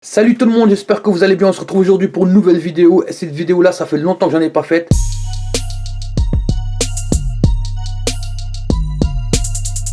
Salut tout le monde, j'espère que vous allez bien. On se retrouve aujourd'hui pour une nouvelle vidéo. Et cette vidéo là, ça fait longtemps que j'en ai pas faite.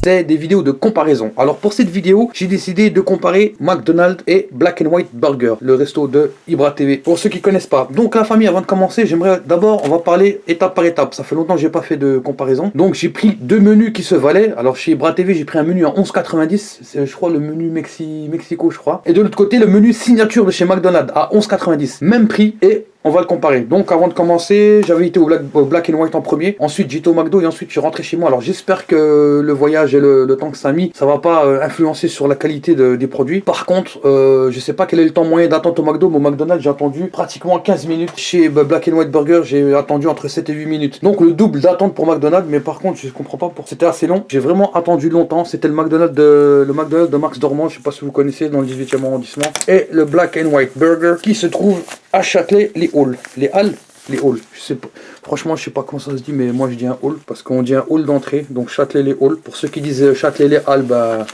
C'est des vidéos de comparaison. Alors pour cette vidéo, j'ai décidé de comparer McDonald's et Black and White Burger, le resto de Ibra TV. Pour ceux qui connaissent pas. Donc la famille, avant de commencer, j'aimerais d'abord, on va parler étape par étape. Ça fait longtemps que j'ai pas fait de comparaison. Donc j'ai pris deux menus qui se valaient. Alors chez Ibra TV, j'ai pris un menu en 11,90. C'est je crois le menu Mexico, je crois. Et de l'autre côté, le menu signature de chez McDonald's à 11,90. Même prix et on va le comparer. Donc avant de commencer, j'avais été au Black and White en premier. Ensuite j'étais au McDo et ensuite je suis rentré chez moi. Alors j'espère que le voyage et le temps que ça a mis, ça va pas influencer sur la qualité des produits. Par contre, je sais pas quel est le temps moyen d'attente au McDo, mais au McDonald's j'ai attendu pratiquement 15 minutes. Chez Black and White Burger, j'ai attendu entre 7 et 8 minutes. Donc le double d'attente pour McDonald's, mais par contre je comprends pas pourquoi. C'était assez long. J'ai vraiment attendu longtemps. C'était le McDonald's de Max Dormand, je sais pas si vous connaissez, dans le 18e arrondissement. Et le Black and White Burger qui se trouve à Châtelet-les Halles. Les Halles, je sais pas, franchement je sais pas comment ça se dit, mais moi je dis un hall parce qu'on dit un hall d'entrée, donc Châtelet-les Halles. Pour ceux qui disent Châtelet-les Halles, bah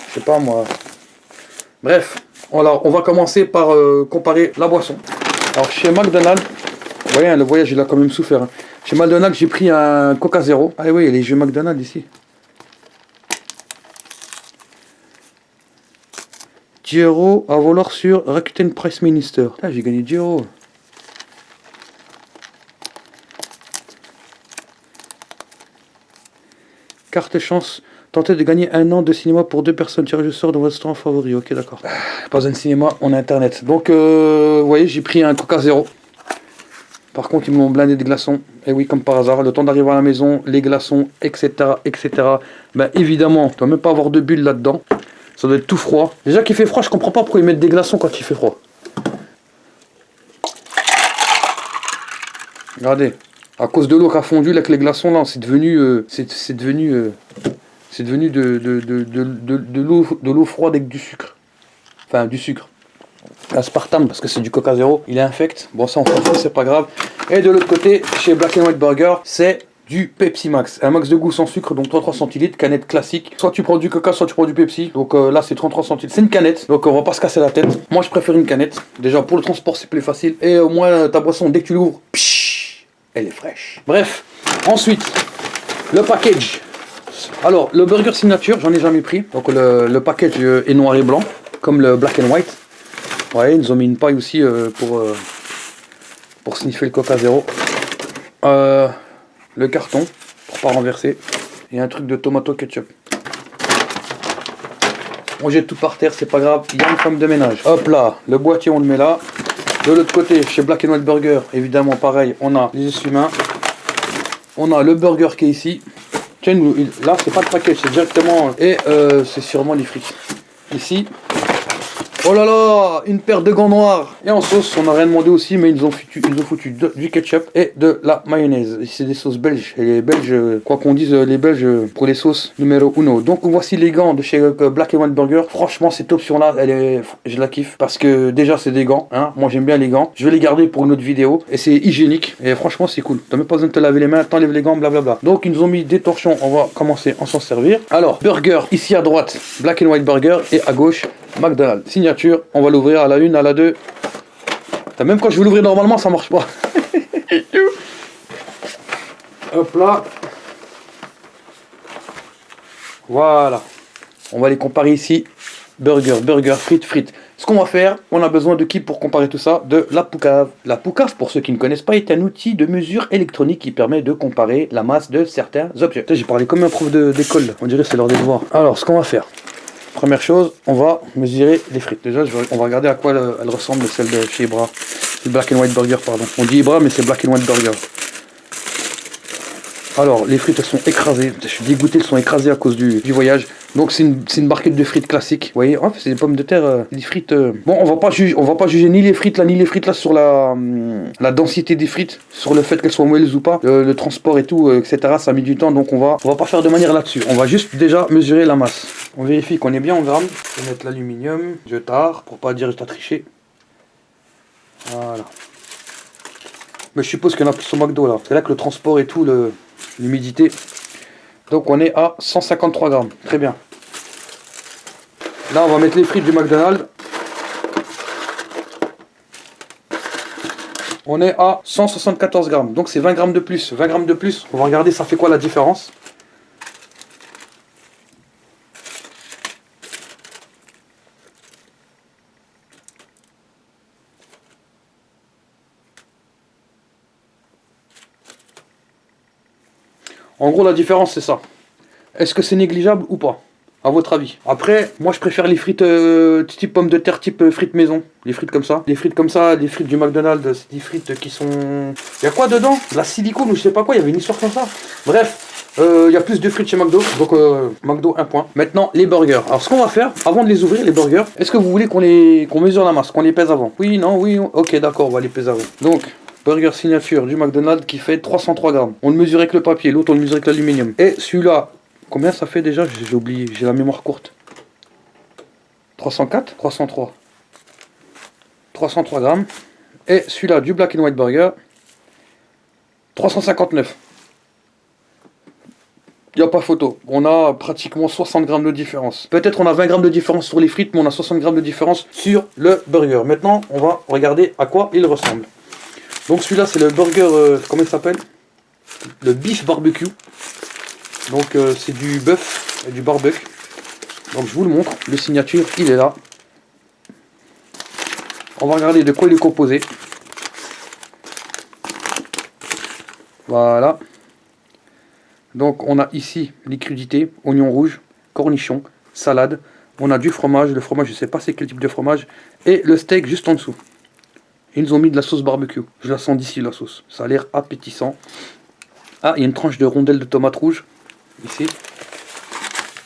je sais pas moi. Bref, alors on va commencer par comparer la boisson. Alors chez McDonald's, vous voyez, le voyage il a quand même souffert. Hein. Chez McDonald's j'ai pris un Coca Zero. Ah oui, il y a les jeux McDonald's ici. €10 à valoir sur Rakuten Price Minister. Ah, j'ai gagné €10. Carte chance, tentez de gagner 1 an de cinéma pour 2 personnes. Tirage au sort de votre restaurant favori. Ok, d'accord. Pas un cinéma, on a internet. Donc, vous voyez, j'ai pris un Coca Zero. Par contre, ils m'ont blindé des glaçons. Et oui, comme par hasard, le temps d'arriver à la maison, les glaçons, etc. etc. Ben évidemment, tu dois même pas avoir de bulles là-dedans. Ça doit être tout froid. Déjà qu'il fait froid, je comprends pas pourquoi ils mettent des glaçons quand il fait froid. Regardez. À cause de l'eau qui a fondu là, avec les glaçons là, c'est devenu de l'eau froide avec du sucre. Enfin du sucre. Aspartame parce que c'est du Coca Zero, il est infect. Bon ça on s'en fout, c'est pas grave. Et de l'autre côté, chez Black and White Burger, c'est du Pepsi Max. Un max de goût sans sucre, donc 33 centilitres, canette classique. Soit tu prends du Coca, soit tu prends du Pepsi. Donc là c'est 33 centilitres. C'est une canette, donc on va pas se casser la tête. Moi je préfère une canette. Déjà pour le transport c'est plus facile. Et au moins ta boisson, dès que tu l'ouvres, elle est fraîche. Bref, ensuite, le package. Alors, le burger signature, j'en ai jamais pris. Donc, le package est noir et blanc, comme le black and white. Ouais, ils nous ont mis une paille aussi pour sniffer le Coca Zero. Le carton, pour pas renverser. Et un truc de tomato ketchup. On jette tout par terre, c'est pas grave, il y a une femme de ménage. Hop là, le boîtier, on le met là. De l'autre côté, chez Black and White Burger, évidemment pareil, on a les essuie-mains. On a le burger qui est ici. Tiens, là c'est pas le package, c'est directement... Et c'est sûrement les frites. Ici. Oh là là, une paire de gants noirs. Et en sauce, on n'a rien demandé aussi, mais ils ont foutu du ketchup et de la mayonnaise. C'est des sauces belges. Et les Belges, quoi qu'on dise, les Belges pour les sauces numéro 1. Donc voici les gants de chez Black and White Burger. Franchement, cette option-là, je la kiffe. Parce que déjà, c'est des gants. Hein. Moi, j'aime bien les gants. Je vais les garder pour une autre vidéo. Et c'est hygiénique. Et franchement, c'est cool. T'as même pas besoin de te laver les mains. T'enlèves les gants, blablabla. Donc, ils nous ont mis des torchons. On va commencer à s'en servir. Alors, burger, ici à droite, Black and White Burger. Et à gauche, McDonald's. Signature, on va l'ouvrir à la 1, à la 2. Même quand je veux l'ouvrir normalement, ça marche pas. Hop là. Voilà. On va les comparer ici. Burger, frites. Ce qu'on va faire, on a besoin de qui pour comparer tout ça? De la poucave. La poucave, pour ceux qui ne connaissent pas, est un outil de mesure électronique qui permet de comparer la masse de certains objets. J'ai parlé comme un prof d'école. On dirait que c'est l'heure des devoirs. Alors, ce qu'on va faire. Première chose, on va mesurer les frites. Déjà, on va regarder à quoi elles ressemblent, celles de chez Ibra. Le Black and White Burger, pardon. On dit Ibra, mais c'est Black and White Burger. Alors, les frites, elles sont écrasées. Je suis dégoûté, elles sont écrasées à cause du voyage. Donc, c'est une barquette de frites classique. Vous voyez, oh, c'est des pommes de terre, des frites. Bon, on va pas juger ni les frites là, sur la densité des frites, sur le fait qu'elles soient moelleuses ou pas, le transport et tout, etc. Ça a mis du temps, donc on va pas faire de manière là-dessus. On va juste déjà mesurer la masse. On vérifie qu'on est bien en grammes. Je vais mettre l'aluminium, je tare, pour pas dire je t'ai triché. Voilà. Mais je suppose qu'il y en a plus au McDo là. C'est là que le transport et tout, l'humidité. Donc on est à 153 grammes. Très bien. Là on va mettre les frites du McDonald's. On est à 174 grammes. Donc c'est 20 grammes de plus. 20 grammes de plus. On va regarder ça fait quoi la différence. En gros, la différence, c'est ça. Est-ce que c'est négligeable ou pas, à votre avis? Après, moi, je préfère les frites type pommes de terre, type frites maison. Les frites comme ça. Les frites comme ça, les frites du McDonald's, c'est des frites qui sont... Il y a quoi dedans? De la silicone ou je sais pas quoi, il y avait une histoire comme ça. Bref, il y a plus de frites chez McDo. Donc, McDo, 1 point. Maintenant, les burgers. Alors, ce qu'on va faire, avant de les ouvrir, les burgers, est-ce que vous voulez qu'on mesure la masse, qu'on les pèse avant? Oui, non, oui, ok, d'accord, on va les peser avant. Donc... burger signature du McDonald's qui fait 303 grammes. On le mesure avec le papier, l'autre on le mesure avec l'aluminium. Et celui-là, combien ça fait déjà? J'ai oublié, j'ai la mémoire courte. 304, 303. 303 grammes. Et celui-là du Black and White Burger, 359. Il n'y a pas photo. On a pratiquement 60 grammes de différence. Peut-être on a 20 grammes de différence sur les frites, mais on a 60 grammes de différence sur le burger. Maintenant, on va regarder à quoi il ressemble. Donc celui-là c'est le burger, comment il s'appelle? Le beef barbecue. Donc c'est du bœuf et du barbecue. Donc je vous le montre, le signature il est là. On va regarder de quoi il est composé. Voilà. Donc on a ici les crudités, oignons rouges, cornichons, salade. On a du fromage, le fromage je sais pas c'est quel type de fromage. Et le steak juste en dessous. Ils nous ont mis de la sauce barbecue. Je la sens d'ici la sauce. Ça a l'air appétissant. Ah, il y a une tranche de rondelle de tomate rouge. Ici.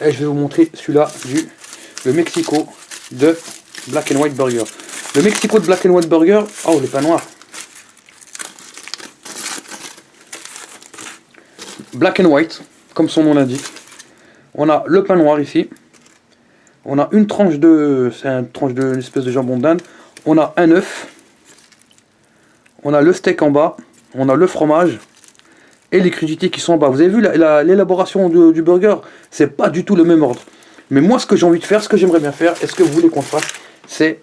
Et je vais vous montrer celui-là le Mexico de Black and White Burger. Le Mexico de Black and White Burger. Oh, le pain noir. Black and White, comme son nom l'indique. On a le pain noir ici. On a une tranche de... c'est une tranche d'une espèce de jambon d'Inde. On a un œuf. On a le steak en bas, on a le fromage et les crudités qui sont en bas. Vous avez vu l'élaboration du burger, c'est pas du tout le même ordre. Mais moi ce que j'ai envie de faire, ce que j'aimerais bien faire, est-ce que vous voulez qu'on fasse, c'est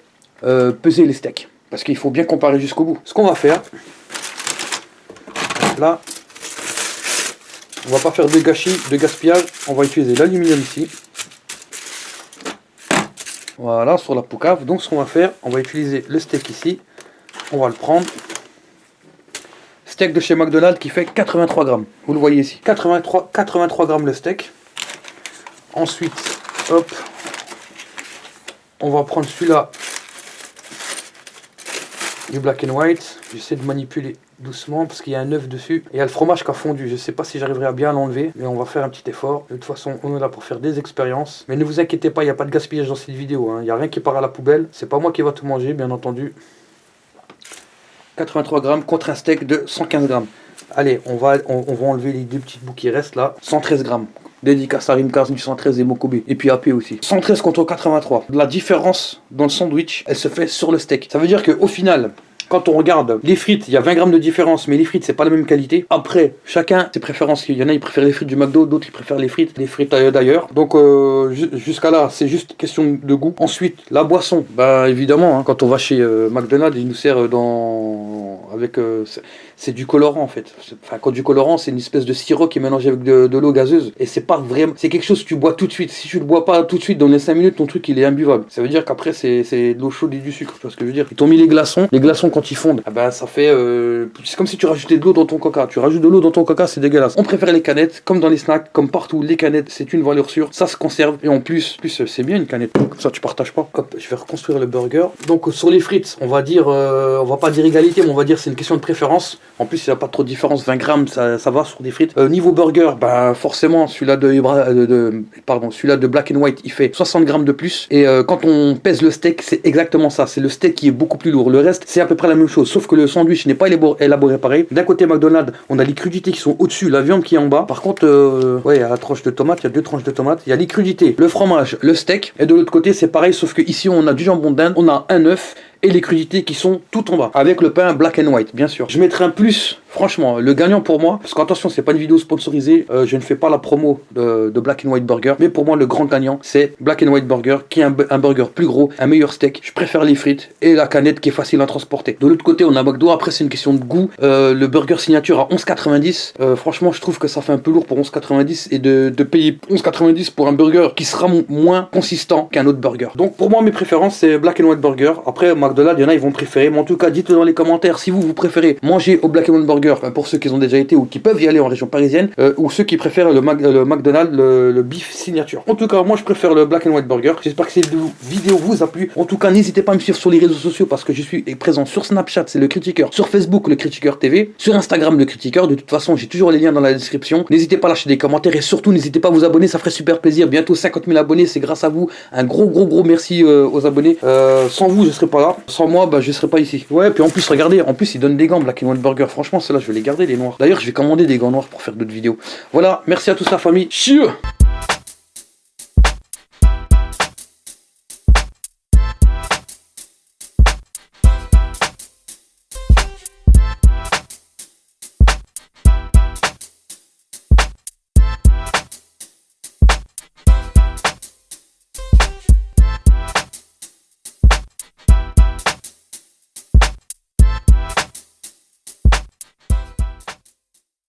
peser les steaks. Parce qu'il faut bien comparer jusqu'au bout. Ce qu'on va faire, là, on va pas faire de gâchis, de gaspillage, on va utiliser l'aluminium ici. Voilà, sur la poucave. Donc ce qu'on va faire, on va utiliser le steak ici, on va le prendre. Steak de chez McDonald's qui fait 83 grammes. Vous le voyez ici. 83 grammes le steak. Ensuite, hop, on va prendre celui-là du Black and White. J'essaie de manipuler doucement parce qu'il y a un œuf dessus. Et il y a le fromage qui a fondu. Je ne sais pas si j'arriverai à bien l'enlever, mais on va faire un petit effort. De toute façon, on est là pour faire des expériences. Mais ne vous inquiétez pas, il n'y a pas de gaspillage dans cette vidéo. Il n'y a rien qui part à la poubelle. C'est pas moi qui va tout manger, bien entendu. 83 grammes contre un steak de 115 grammes. Allez, on va enlever les deux petites bouts qui restent là. 113 grammes. Dédicace à Rimcast du 113 et Mokobe. Et puis AP aussi. 113 contre 83. La différence dans le sandwich, elle se fait sur le steak. Ça veut dire qu'au final, quand on regarde les frites, il y a 20 grammes de différence, mais les frites, c'est pas la même qualité. Après, chacun ses préférences. Il y en a, ils préfèrent les frites du McDo, d'autres, ils préfèrent les frites d'ailleurs. Donc, jusqu'à là, c'est juste question de goût. Ensuite, la boisson. Bah, évidemment, quand on va chez McDonald's, ils nous servent avec... c'est du colorant, en fait. Enfin, quand du colorant, c'est une espèce de sirop qui est mélangé avec de l'eau gazeuse. Et c'est pas vraiment... c'est quelque chose que tu bois tout de suite. Si tu le bois pas tout de suite, dans les 5 minutes, ton truc, il est imbuvable. Ça veut dire qu'après, c'est de l'eau chaude et du sucre. Tu vois ce que je veux dire? Ils t'ont mis les glaçons. Les glaçons, quand ils fondent, ah ben ça fait c'est comme si tu rajoutais de l'eau dans ton coca. Tu rajoutes de l'eau dans ton coca, c'est dégueulasse. On préfère les canettes, comme dans les snacks, comme partout. Les canettes, c'est une valeur sûre. Ça se conserve et en plus c'est bien une canette. Comme ça tu partages pas. Hop, je vais reconstruire le burger. Donc sur les frites, on va dire on va pas dire égalité, mais on va dire c'est une question de préférence. En plus il n'y a pas trop de différence, 20 grammes ça va sur des frites. Niveau burger, bah forcément celui-là celui-là de Black and White, il fait 60 grammes de plus. Et quand on pèse le steak, c'est exactement ça. C'est le steak qui est beaucoup plus lourd. Le reste, c'est à peu près la même chose. Sauf que le sandwich n'est pas élaboré pareil. D'un côté McDonald's, on a les crudités qui sont au-dessus, la viande qui est en bas. Par contre, ouais, il y a la tranche de tomate, il y a deux tranches de tomate. Il y a les crudités, le fromage, le steak. Et de l'autre côté, c'est pareil, sauf que ici on a du jambon d'Inde, on a un œuf et les crudités qui sont tout en bas. Avec le pain Black and White, bien sûr. Je mettrai un plus Franchement, le gagnant pour moi, parce qu'attention, c'est pas une vidéo sponsorisée, je ne fais pas la promo de Black and White Burger, mais pour moi, le grand gagnant, c'est Black and White Burger, qui est un burger plus gros, un meilleur steak. Je préfère les frites et la canette qui est facile à transporter. De l'autre côté, on a McDo. Après, c'est une question de goût. Le burger signature à 11,90. Franchement, je trouve que ça fait un peu lourd pour 11,90 et de payer 11,90 pour un burger qui sera moins consistant qu'un autre burger. Donc, pour moi, mes préférences, c'est Black and White Burger. Après, McDonald's, il y en a, ils vont préférer. Mais en tout cas, dites-le dans les commentaires si vous préférez manger au Black and White Burger, pour ceux qui ont déjà été ou qui peuvent y aller en région parisienne, ou ceux qui préfèrent le McDonald's, le beef signature. En tout cas, moi, je préfère le Black and White Burger. J'espère que cette vidéo vous a plu. En tout cas, n'hésitez pas à me suivre sur les réseaux sociaux parce que je suis présent sur Snapchat, c'est le Critiqueur, sur Facebook, le Critiqueur TV, sur Instagram, le Critiqueur. De toute façon, j'ai toujours les liens dans la description. N'hésitez pas à lâcher des commentaires et surtout, n'hésitez pas à vous abonner, ça ferait super plaisir. Bientôt 50 000 abonnés, c'est grâce à vous. Un gros merci aux abonnés. Sans vous, je serais pas là. Sans moi, je serais pas ici. Ouais, puis en plus, regardez, ils donnent des gants Black and White Burger. Franchement, ceux-là, je vais les garder, les noirs. D'ailleurs, je vais commander des gants noirs pour faire d'autres vidéos. Voilà, merci à tous la famille. Chieux!